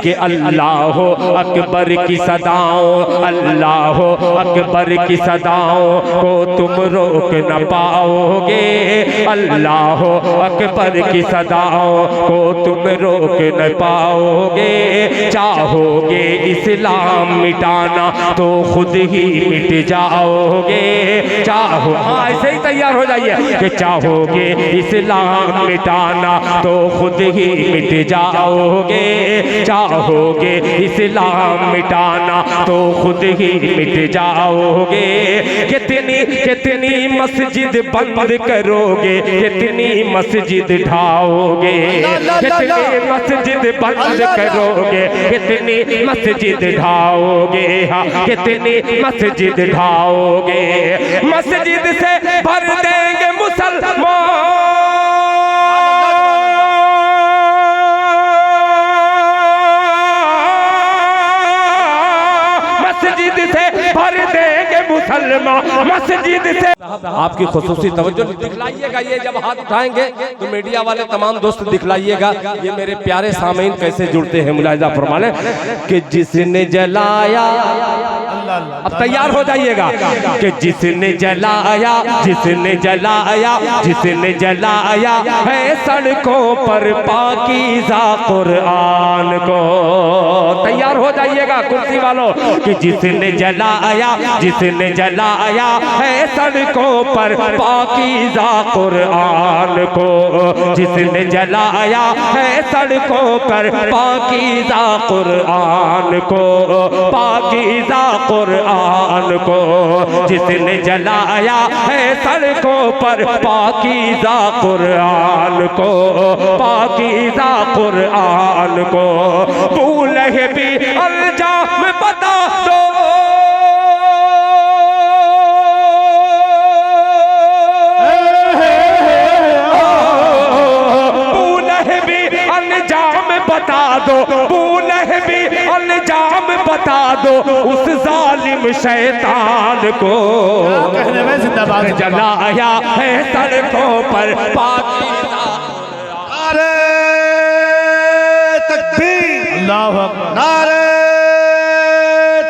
कि अल्लाह अकबर की सदाओं, अल्लाह अकबर की सदाओं को तुम रोक न पाओगे, अल्लाह अकबर की सदाओं को तुम रोक न पाओगे। चाहोगे इस्लाम मिटाना तो खुद ही मिट जाओगे। चाहो हाँ ऐसे ही तैयार हो जाइए कि चाहोगे इस्लाम मिटाना तो खुद ही मिट जाओगे। चाहोगे इस्लाम मिटाना तो खुद ही मिट जाओगे। कितनी कितनी मस्जिद बंद करोगे, कितनी मस्जिद ढाओगे, कितनी मस्जिद बंद करोगे, कितनी मस्जिद ढाओगे, हाँ कितनी मस्जिद ढाओगे। मस्जिद से भर देंगे मुसलमान, भर देंगे मुसलमान मस्जिद से। आपकी खुसूसी तवज्जो दिखलाइएगा, ये जब हाथ उठाएंगे तो मीडिया वाले तमाम दोस्त दिखलाइएगा ये मेरे प्यारे सामीन कैसे जुड़ते हैं। मुलाहिजा फरमाने कि जिसने जलाया, अब तैयार हो जाइएगा कि जिसने जलाया, जिसने जलाया, जिसने जलाया है सड़कों पर पाकीज़ा कुरान को। तैयार हो जाइएगा कुर्सी वालों कि जिसने जलाया, जिसने जलाया है सड़कों पर पाकीज़ा कुरान को, जिसने जलाया है सड़कों पर पाकीज़ा कुरान को, पाकीज़ा कुरान को, जिसने जलाया है सड़कों पर पाकीज़ा कुरान को, पाकीज़ा कुरान को। भूले भी अल्जाम बता दो, बता दो, बूले भी अनजाम बता दो उस जालिम शैतान को। जलाया है सड़कों पर पाकीज़ा। नारे तकबीर, अल्लाहु अकबर, नारे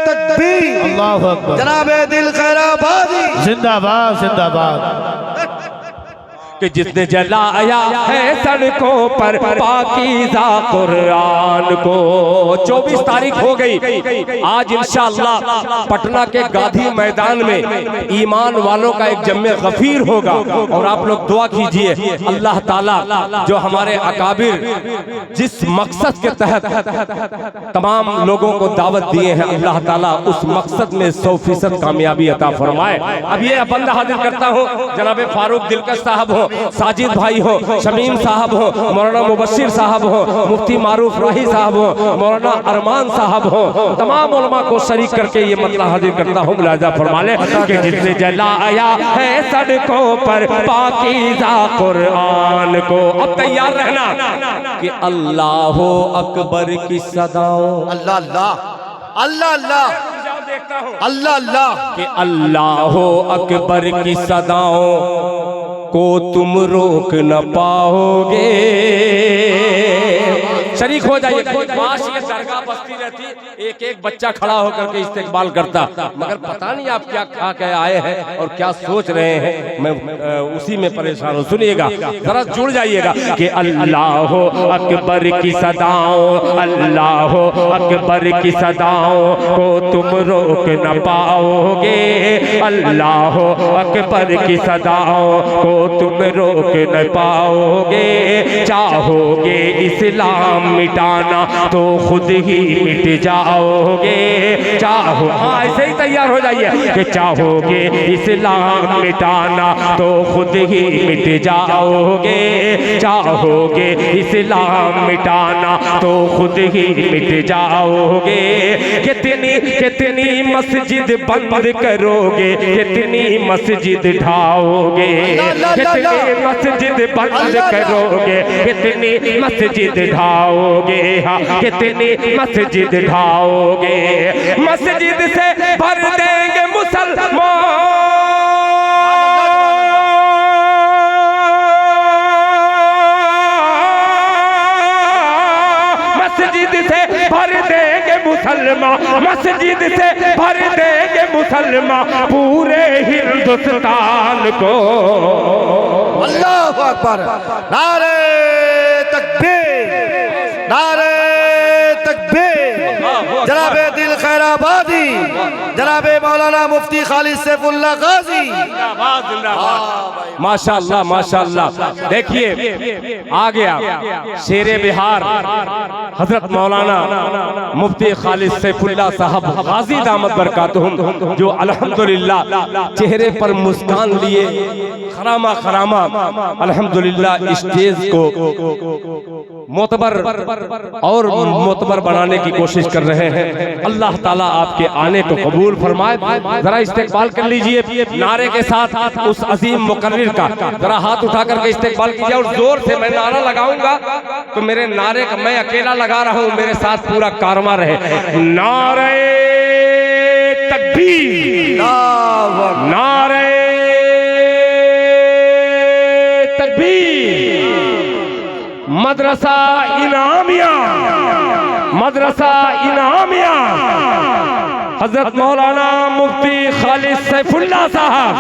तकबीर, अल्लाहु अकबर। जनाबे दिल खैराबादी जिंदाबाद, जिंदाबाद। कि जिसने जलाया है सड़कों पर पाकीज़ा कुरान को। 24 तारीख हो गई, आज इंशाअल्लाह पटना के गांधी मैदान में ईमान वालों का एक जम्मे गफीर होगा। और आप लोग दुआ कीजिए अल्लाह ताला जो हमारे अकाबिर जिस मकसद के तहत तमाम लोगों को दावत दिए हैं, अल्लाह ताला उस मकसद में 100% कामयाबी अता फरमाए। अब ये बंदा हाजिर करता हूँ, जनाबे फारूक दिलकश साहब हो, साजिद भाई हो, शमीम साहब हो, मौलाना मुबश्शिर साहब हो, मुफ्ती मारूफ राही साहब हो, मौलाना अरमान साहब हो, तमाम उलमा को शरीक करके ये मतलब हाजिर करता हूँ। मुलाहिजा फरमा ले कि जिसने जलाया है सड़कों पर पाकीज़ा कुरान को। अब तैयार रहना कि अल्लाह अकबर की सदाओं, अल्लाह अल्लाह, अल्लाह अल्लाह, अल्लाह अल्लाह, कि अल्लाह अकबर की सदाओं को तुम रोक न पाओगे। शरीक हो जाइए। माश ये दरगाह बस्ती रहती, एक एक बच्चा खड़ा होकर के इस्तेकबाल करता, मगर पता नहीं आप क्या खा के आए हैं और क्या सोच रहे हैं, मैं उसी में परेशान हूँ। सुनिएगा जरा, जुड़ जाइएगा कि अल्लाह अकबर की सदाओं, अल्लाह अकबर की सदाओं को तुम रोक न पाओगे, अल्लाह अकबर की सदाओं को तुम रोक न पाओगे। चाहोगे इस्लाम मिटाना तो खुद ही मिट जाओगे। चाहो हाँ ऐसे ही तैयार हो जाइए कि चाहोगे इस्लाम मिटाना तो खुद ही मिट जाओगे। चाहोगे इस्लाम मिटाना तो खुद ही मिट जाओगे। कितनी कितनी मस्जिद बंद करोगे, कितनी मस्जिद ढाओगे, कितनी मस्जिद बंद करोगे, कितनी मस्जिद ढाओगे, हाँ कितनी मस्जिद ढाओगे। मस्जिद से भर देंगे मुसलमान, मस्जिद से भर देंगे मुसलमान, मस्जिद से भर देंगे मुसलमान पूरे हिंदुस्तान को। अल्लाहु अकबर, नारे तकबीर, नारे तकबीर। जनाबे दिल खैराबादी, जनाबे मौलाना मुफ्ती खालिद सैफुल्लाह गाजी। माशाअल्लाह माशाअल्लाह। देखिए आ गया शेरे बिहार हजरत मौलाना मुफ्ती खालिद सैफुल्लाह साहब गाजी दामत बरकातुहुम, जो अल्हम्दुलिल्लाह चेहरे पर मुस्कान लिए खरामा खरामा अल्हम्दुलिल्लाह स्टेज को मोतबर और मोतबर बनाने की कोशिश कर रहे हैं। अल्लाह ताला आपके आने को कबूल फरमाए। जरा इस्तेकबाल कर लीजिए नारे के साथ उस अजीम मुकर्रिर का। जरा हाथ उठा करके इस्तेकबाल कीजिए और जोर से मैं नारा लगाऊंगा तो मेरे नारे का मैं अकेला लगा रहा हूं, मेरे साथ पूरा कारवां रहे। नारे तकबीर, नारे तकबीर। मदरसा इनामिया, मदरसा इनामिया हजरत मौलाना मुफ्ती खालिद सैफुल्लाह साहब,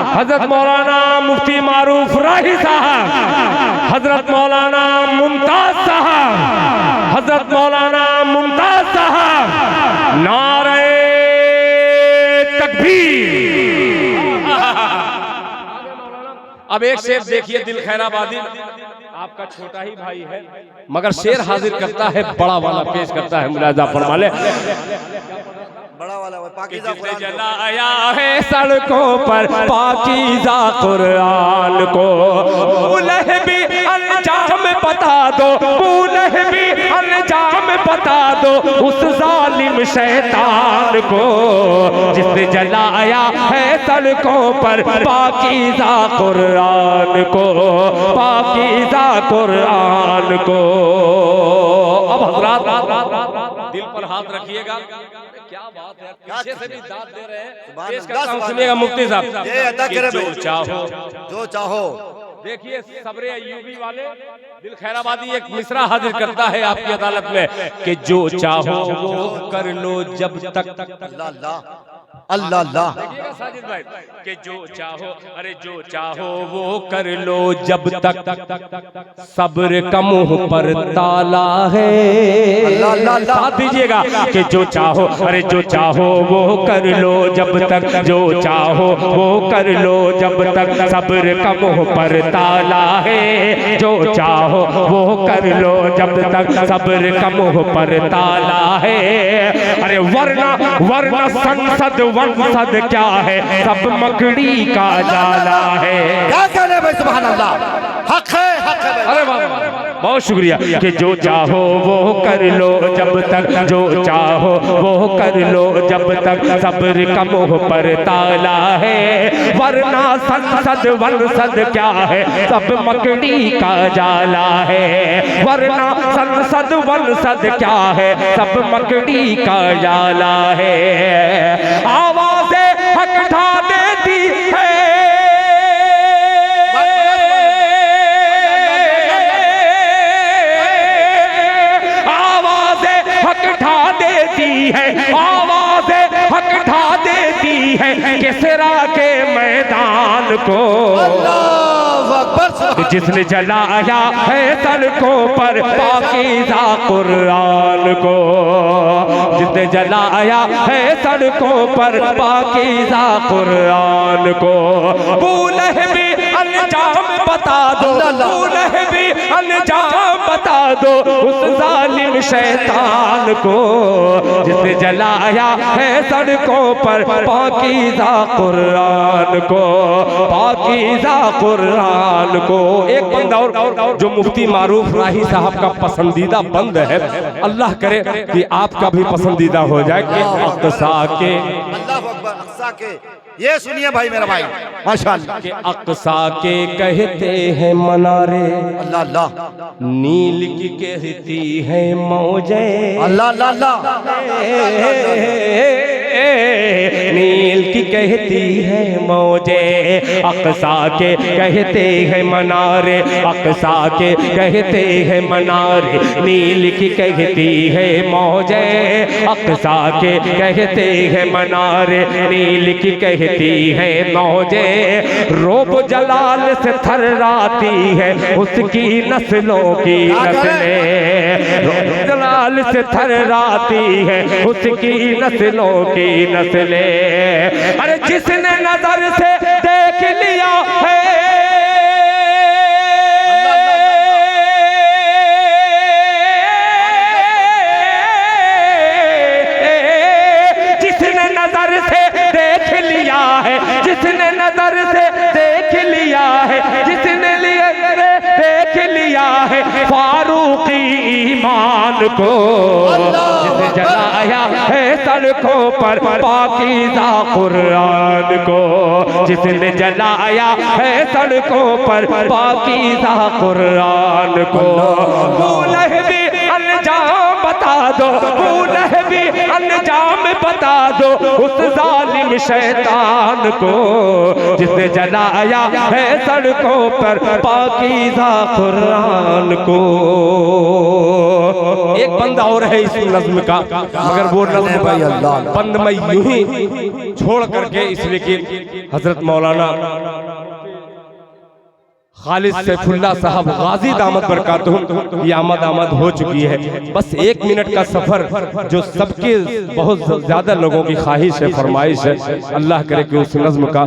हजरत मौलाना मुफ्ती मारूफ राही साहब, हजरत मौलाना मुमताज साहब, हजरत मौलाना मुमताज साहब। नारे तकबीर। अब एक शेर देखिए दिल खैराबादी, आपका छोटा ही भाई है मगर शेर हाजिर करता है, बड़ा वाला पेश करता है। मुलाजा फरमा ले। बड़ा वाला पाकीज़ा जिसने जलाया है सड़कों पर पाकीज़ा कुरान को, उलह भी अंजाम बता दो, उलह भी अंजाम बता दो उस जालिम शैतान को। जिसने जलाया है सड़कों पर पाकीज़ा कुरान को, पाकीज़ा कुरान को। अब हज़रात दिल पर हाथ रखिएगा। क्या बात है, पीछे से भी दाद दे रहे हैं। पेश करता हूं, सुनिएगा मुफ्ती साहब। ये अदा करे जो चाहो, जो चाहो। देखिए सब्रे अय्यूबी वाले दिल खैराबादी एक मिसरा हाजिर करता है आपकी अदालत में कि जो चाहो वो कर लो जब तक। अल्लाह अल्लाह अल्लाह। देखिएगा साजिद भाई कि जो चाहो, अरे जो चाहो वो कर लो जब तक सब्र का मुंह पर ताला है। साथ दीजिएगा कि जो चाहो, अरे जो चाहो वो कर लो जब तक, जो चाहो वो कर लो जब तक सब्र का मुंह पर ताला है। जो चाहो वो कर लो जब तक सब्र का मुंह पर ताला है। अरे वरना वरना संसद वंसद क्या है, सब मकड़ी का जाला है। क्या कहने भाई, सुभान अल्लाह। हक है, हक है। अरे वाह, बहुत शुक्रिया कि जो चाहो वो कर लो जब तक, जो चाहो वो कर लो जब तक सब्र का मुंह पर ताला है। वरना संसद वंसद क्या है, सब मकड़ी का जाला है। वरना संसद वंसद क्या है, सब मकड़ी का जाला है। आवाज़ें हक ढा देती है, आवाज़ें हक ढा देती है, आवाज़ें हक ढा देती है किसरा के मैदान को। जिसने जलाया है सड़कों पर पाकीज़ा कुरान को, जिसने जलाया है सड़कों पर पाकीज़ा कुरान को। बूलह भी अंजाम बता दो, बूलह भी अंजाम बता दो उस जालिम शैतान को। जिसने जलाया है सड़कों पर पाकीज़ा कुरान को, पाकीज़ा कुरान को। एक बंद और जो मुफ्ती मारूफ राही साहब का पसंदीदा बंद है, अल्लाह करे कि आपका भी पसंदीदा हो जाए कि अक़सा के, अल्लाहु अकबर, अक़सा के। ये सुनिए भाई मेरा भाई, माशाअल्लाह। के अक़सा के कहते हैं मनारे, अल्लाह अल्लाह। नील की कहती है मौजे, अल्लाह अल्लाह अल्लाह। नील की कहती है मौजे अक़सा के कहते हैं मनारे, अक़सा के कहते हैं मनारे, नील की कहती है मौजे अक़सा के कहते हैं मनारे, नील की कहती है मौजे। रोब जलाल से थर्राती है उसकी नस्लों की नस्लें, रोब जलाल से थर्राती है उसकी नस्लों की नस्लें। अरे जिसने नजर से देख लिया है, जिसने नजर से देख लिया है, जिसने नजर से देख लिया है, जिसने देख लिया है फारूकी ईमान को, जिसने जलाया है सड़कों पर पाकीज़ा कुरान को, जिसने जलाया है सड़कों पर पाकीज़ा कुरान को। भी अंजाम बता दो, भी अंजाम बता दो उस जालिम शैतान को, जिसने जलाया है सड़कों पर पाकीज़ा कुरान को। एक बंदा और है इस नज़्म का, मगर वो नज़्म बंद मैं यूं ही छोड़ करके इसलिए कि हजरत मौलाना खालिद सैफुल्लाह साहब गाजी दामत बरकातहू की आमद हो चुकी है। बस 1 मिनट का सफर जो सबके बहुत ज्यादा लोगों की ख्वाहिश है, फरमाइश है, अल्लाह करे कि उस नज़्म का